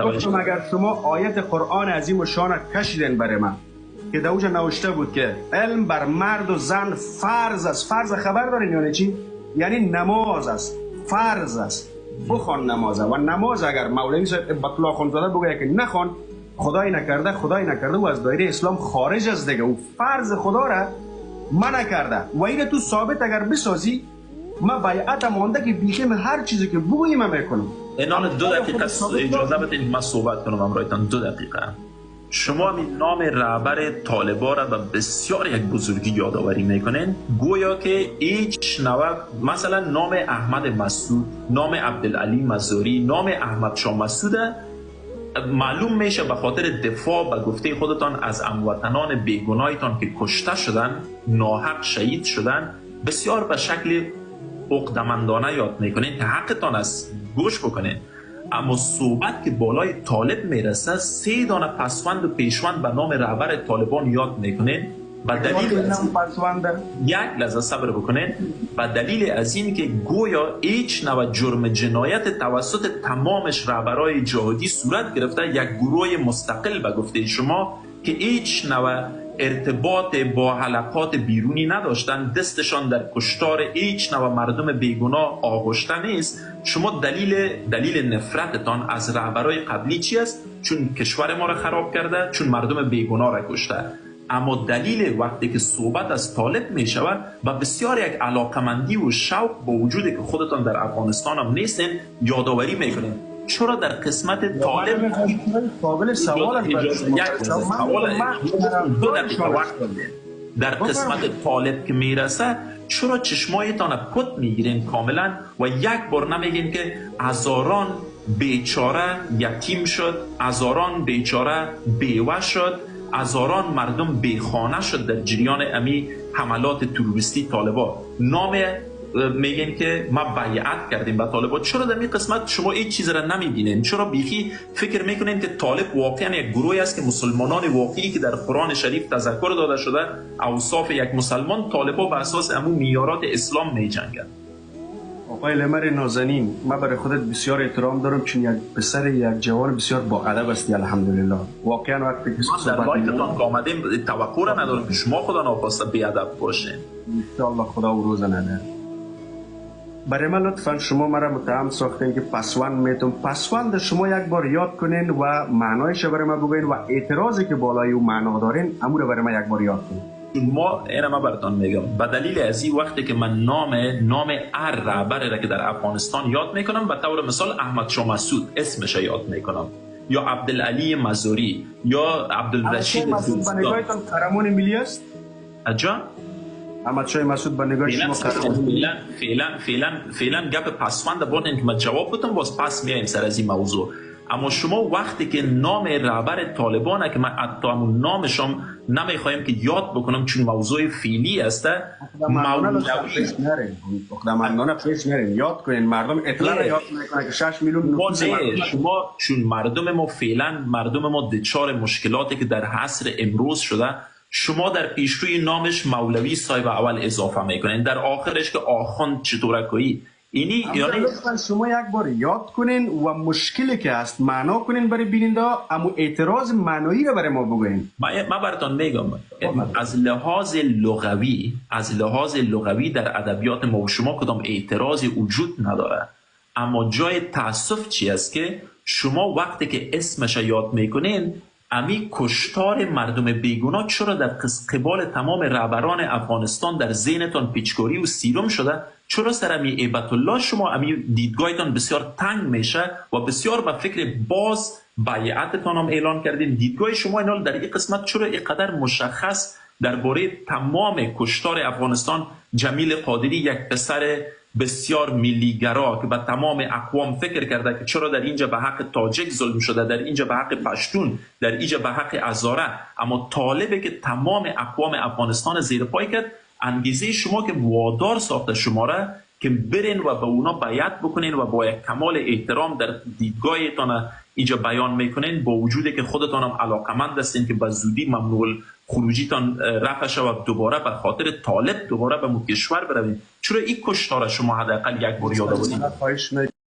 گفتم اگر شما آیت قرآن عظیم و شان کشیدین برای من که در اوجه نوشته بود که علم بر مرد و زن فرض است. فرض خبر دارین یعنی چی؟ یعنی نماز است، فرض است. بخوان نماز و نماز اگر مولوی صاحب بطلا خانزاده بگه که نخوان، خدای نکرده و از دایره اسلام خارج است دیگه. او فرض خدا را منع کرده و این تو ثابت اگر بسازی ما بیعت مانده که بیخیم هر چیزی که بگوییم من میکنم. اینان 2 دقیقه اجازه بدین من صحبت کنم امرایتان 2 دقیقه. شما همین نام رهبر طالبان را به بسیار یک بزرگی یادآوری میکنین، گویا که هیچ نوع مثلا نام احمد مسعود، نام عبدالعلی مزاری، نام احمد شاه مسعود معلوم میشه به خاطر دفاع به گفته خودتان از هموطنان بیگناهتان که کشته شدن، ناحق شهید شدن، بسیار به شکل عقدمندانه یاد میکنین که حقتان است گوش بکنین. اما صحبت که بالای طالب میرسه 3 دانه پسوند و پیشوند به نام رهبر طالبان یاد میکنین و دلیل یک لحظه صبر بکنین و دلیل از این که گویا هیچ نوع جرم جنایت توسط تمامش رهبرای جهادی صورت گرفته، یک گروه مستقل به گفته شما که هیچ نوع ارتباط با حلقات بیرونی نداشتن، دستشان در کشتار هیچ نوع مردم بیگناه آغشته نیست. شما دلیل نفرتتان از رهبرای قبلی چی است؟ چون کشور ما را خراب کرده، چون مردم بیگناه را کشته. اما دلیل وقتی که صحبت از طالب می شود و بسیار یک علاقمندی و شوق با وجودی که خودتان در افغانستان هم نیستین یادآوری میکنین. چرا در قسمت طالب قابل سوال در قسمت طالب که میرسه چرا چشمایتان پت میگیرین کاملا و یک بار نمیگین که هزاران بیچاره یتیم شد، هزاران بیچاره بیوه شد، هزاران مردم بیخانه شد در جریان امی حملات تروریستی طالبان. نام میگن که ما بیعت کردیم به طالبان. چرا در این قسمت شما این چیز را نمیبینین؟ چرا بیخی فکر میکنین که طالب واقعا یک گروهی است که مسلمانان واقعی که در قرآن شریف تذکر داده شده اوصاف یک مسلمان، طالبان بر اساس امون معیارات اسلام میجنگند؟ آقای لمر نازنین، من برای خودت بسیار احترام دارم چون یک پسر یک جوان بسیار با ادب هستی الحمدلله. واقعا وقتی که در لایتتان آمدیم توقع را ندارم که شما خدا ناخواسته بی ادب باشین. ان الله خدا و روز نده. برای من لطفا شما مرا متهم ساختین که پسوند میتون. پسوند شما یک بار یاد کنین و معنایش برای من بگوین و اعتراضی که بالای او معنا دارین امور برای من یک بار یاد کنین. ما اینا ما براتون میگم به دلیل از این وقتی که من نام هر رهبر را که در افغانستان یاد میکنم به طور مثال احمد شاه مسعود اسمش یاد میکنم، یا عبدالعلی مزاری، یا عبدالرشید دوستان. به نگاهتان قهرمان ملی است؟ اجا احمد شاه مسعود به نگاه شما فعلا گپ پسوند بودن که من جواب بدم باز پس میایم سر از این موضوع. اما شما وقتی که نام رهبر طالبانه که من حتی همون نامشم نمیخوایم که یاد بکنم چون موضوع فعلی است، مردم پیش نرین یاد کنین، مردم اطلاع یاد میکنن که 6 میلیون نفوس شما چون مردم ما فعلا مردم ما دچار مشکلاتی که در عصر امروز شده، شما در پیشروی نامش مولوی صاحب اول اضافه میکنین، در آخرش که آخوند چطورکایی. اینی یعنی شما یک بار یاد کنین و مشکلی که هست معنا کنین برای بیننده، اما اعتراض معنایی رو برای ما بگوین. من براتون میگم از لحاظ لغوی در ادبیات ما و شما کدام اعتراضی وجود نداره، اما جای تاسف چی است که شما وقتی که اسمش یاد میکنین امی کشتار مردم بیگناه چرا در قبال تمام رهبران افغانستان در ذهنتان پیچکاری و سیرم شده؟ چرا سر امی ایبت الله شما امی دیدگاهتان بسیار تنگ میشه و بسیار به فکر باز بیعتتان هم اعلان کردین؟ دیدگاه شما اینال در این قسمت چرا اینقدر مشخص درباره تمام کشتار افغانستان؟ جمیل قادری یک پسر بسیار ملیگرا که به تمام اقوام فکر کرده که چرا در اینجا به حق تاجک ظلم شده، در اینجا به حق پشتون، در اینجا به حق هزاره، اما طالبه که تمام اقوام افغانستان زیر پای کرد. انگیزه شما که وادار ساخته شما را که برین و به اونا بیعت بکنین و با یک کمال احترام در دیدگاهتان اینجا بیان میکنین، با وجودی که خودتان هم علاقمند هستین که به زودی ممنوع خروجیتان رفع شود دوباره به خاطر طالب دوباره به کشور بروین. چرا این کشتار شما حداقل یک بار یاد آورید؟